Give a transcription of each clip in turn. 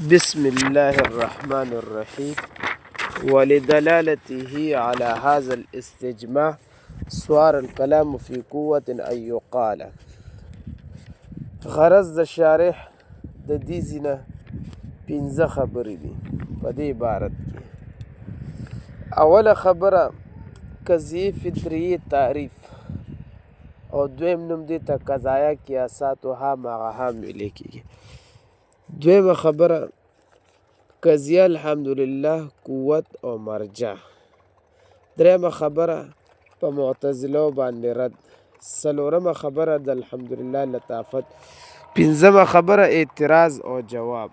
بسم الله الرحمن الرحيم. ولدلالته على هذا الاستجماع صار الكلام في قوة أن يقال. غرض د شارح د دې ځینه پنځه خبرې دي په دې عبارت کې. اوله خبره قضیې فطریې تعریف او دویم نوم دې ته قضایه قیاساتها معها ویلی کېږي. دویمه خبره قضیه الحمدلله قوت او مرجع. دریمه خبره په معتزله باندې رد. څلورمه خبره د الحمدلله لطافت. پنځمه خبره اعتراض او جواب.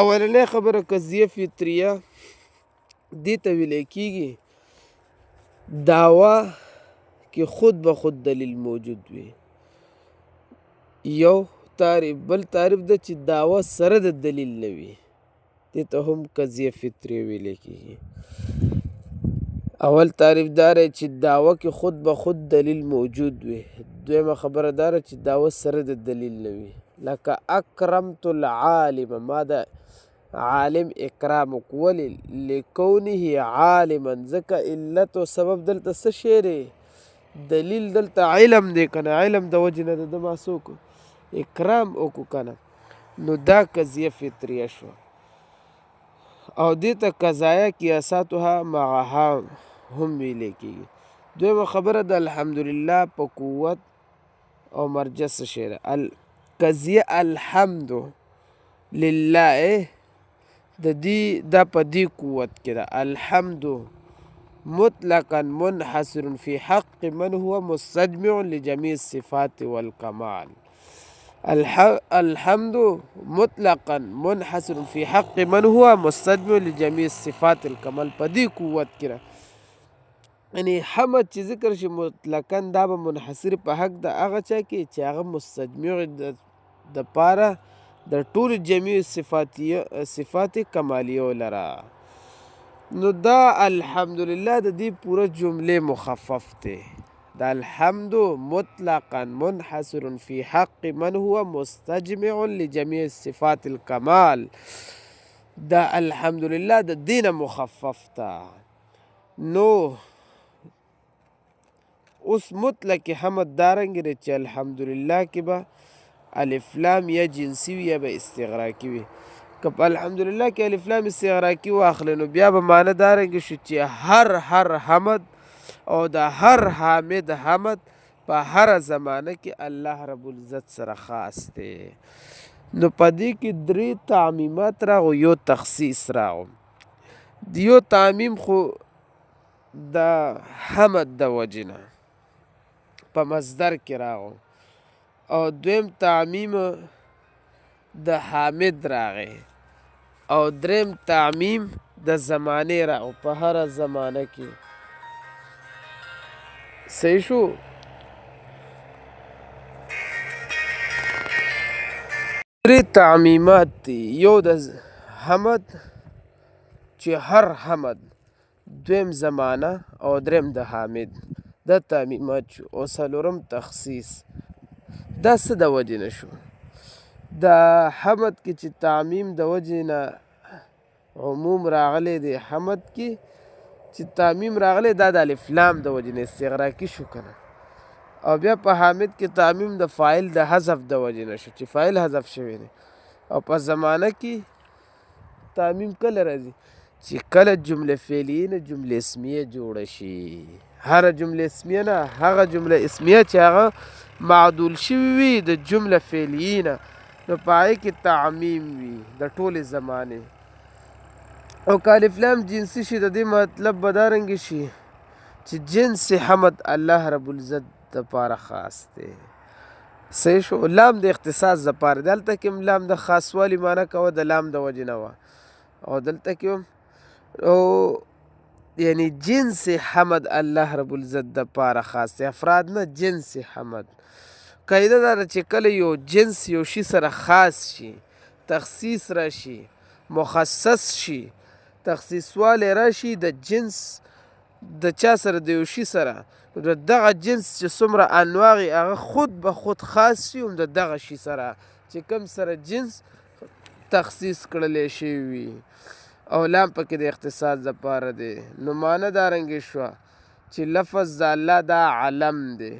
اولنۍ خبره قضیه فطریه دې ته ویلی کېږي دعوه کې خود به خود دلیل موجود وي. یو تعریف. بل تعریف ده چې دعوه سره د دلیل نه وي، دې ته هم قضیه فطریه ویلی کېږي. اول تعریف دا دی چې دعوه کې خود به خود دلیل موجود وي. دویمه خبره دا ده چې دعوه سره د دلیل نه وي، لکه اکرمت العالم، ما د عالم اکرام وکړ. لکونه عالما، ځکه علت او سبب دلته څه شی دی؟ دلیل دلته علم دی که نه؟ علم د وجې نه د ده ما څه وکړو؟ اکرام وکړو که نه؟ نو دا قضیه فطریه شوه او دې ته قضایه قیاساتها معها هم ویلی کېږي. دویمه خبره د الحمدلله په قوت او مرجع څه شی ده؟ قضیه الحمد لله د دې دا په دې قوت کې ده. الحمد مطلقا منحصر في حق من هو مستجمع لجميع الصفات والكمال. الحمد مطلقا منحصر في حق من هو مستجمع لجميع الصفات الكمال. په دې قوت کې ده، یعنی حمد چې ذکر شي مطلقا دا به منحصر په حق د هغه چا کې چې هغه مستجمع د پاره د ټولو جميع صفات کمالیو لره. نو دا الحمدلله د دې پوره جملې مخفف دی. دا الحمد مطلقا منحصر في حق من هو مستجمع لجميع صفات الكمال. دا الحمدلله د دینه مخفف تا. نو اوس مطلق حمد دارنګ دی چې الحمدلله کې به الف لام یا جنسی وي یا به استغراقي وي. که په الحمدلله کې الف لام استغراقي واخلې نو بیا به معنی دارنګ شو چې هر حمد او د هر حامد حمد په هر زمانه کې الله رب العزت سره خاص دی. نو په دې کې درې تعمیمات راغو، یو تخصیص راغو. یو تعمیم خو د حمد د وجې نه په مصدر کې راغو، او دویم تعمیم د حامد راغی، او دریم تعمیم د زمانې راغو په هر زمانه کې. صحیح شو؟ درې تعمیمات دي. یو د حمد چې هر حمد، دویم زمانه او دریم د حامد. دا تعمیمات شو. او څلورم تخصیص. دا څه د وجې نه شو؟ د حمد کې چې تعمیم د وجې نه عموم راغلی دی، حمد کې چې تعمیم راغلی دا د الف لام د وجې نه استغراقي شو که نه؟ او بیا په حامد کې تعمیم د فاعل د حذف د وجې نه شو چې فاعل حذف شوی دی. او په زمانه کې تعمیم کله راځي؟ چې کله جمله فعلیه نه جمله اسمیه جوړه شي. هر جمله اسمیه نه، هغه جمله اسمیه چې هغه معدول شوي وي د جمله فعلیه نه، نو په هغې کې تعمیم وي د ټولې زمانې. او که الف لام جنسي شي د دې مطلب به دارنګې شي چې جنس حمد الله رب العزت دپاره خاص دی. صحیح شو؟ لام د اختصاص دپاره دی. هلته کې هم لام د خاصوالي معنی کوه، د لام د وجې نه وه. او دلته کې هم یعنی جنس حمد الله رب العزت دپاره خاص دی، افراد نه، جنس حمد. قاعده دا ده چې کله یو جنس یو شي سره خاص شي، تخصیص راشي، مخصص شي، تخصیص والی راشي د جنس د چا سره، د یو شي سره، د دغه جنس چې څومره انواع هغه خود به خود خاص شي هم د دغه شي سره چې کوم سره جنس تخصیص کړلی شوي وي او لام پکې د اختصاص دپاره دی. نو معنی دا رنګې شوه چې لفظ د الله دا علم دی،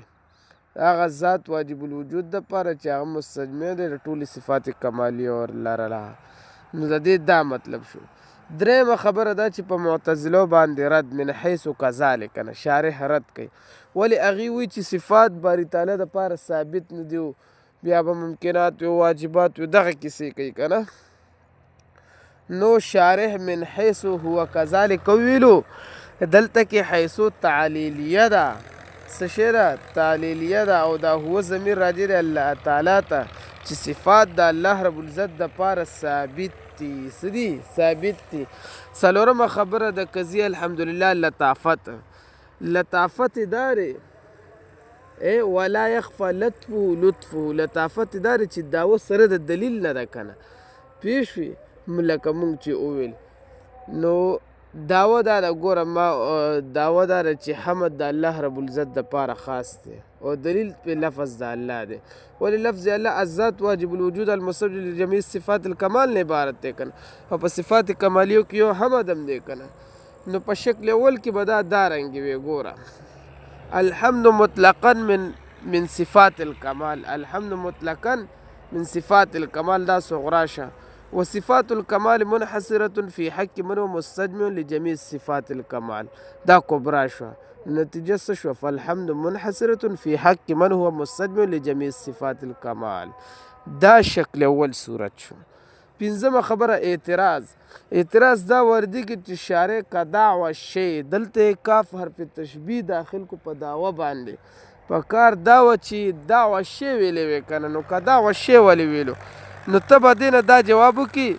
هغه ذات واجب الوجود دپاره چې هغه مستجمع دی د ټولې صفات کمالیه ورلرله. نو د دې دا مطلب شو. درېیمه خبره دا چې په معتزلو باندې رد من حیث کذلک نه شارح رد کوي. ولې هغوی وایي چې صفات باري تعالی دپاره ثابت نه دي، بیا به ممکنات وي واجبات وي دغه کیسې کوي که نه. نو شارح من حیث هو کذلک ویلو، دلته کې حیثو تعلیلیه ده. څه شی ده؟ تعلیلیه ده او دا هو ضمیر راجع دی الله تعالی ته چې صفات د الله رب العزت دپاره ثابت دي. څه دي؟ ثابت دي. څلورمه خبره د قضیه الحمدلله لطافت دا دی ولا یخفى لطفه لطافت دا دی چې دعوه سره د دلیل نه ده که نه پوه شوې. لکه مونږ چې وویل نو دعوه دا ده ګوره ما دعوه دا ده چې حمد د الله رب العزت دپاره خاص دی او دلیل پې لفظ د الله دی. ولې لفظ الله الذات واجب الوجود المستوجب لجمیع صفات الکمال نه عبارت دی که نه، او په صفات کمالیو کې یو حمد هم دی که نه. نو په شکل اول کې به دا رنګې وي. ګوره الحمد مطلقا من صفات الکمال، الحمد مطلقا من صفات الکمال دا صغرا شه. وصفات الکمال منحصرة في حق من هو مستجمع لجميع صفات الکمال دا کبرا شوه. نتیجه څه شوه؟ فالحمد منحصرة في حق من هو مستجمع لجميع صفات الکمال. دا شکل اول صورت شو. پنځمه خبره اعتراض دا وردیږي چې شارع کا دعوه شی دلته کاف حرف تشبیه داخل کو په دعوه باندې په کار دعوه چې دعوه شی ویلې وی که نه. نو که دعوه شی ولې ویلو نو ته به دې نه دا جواب وکړي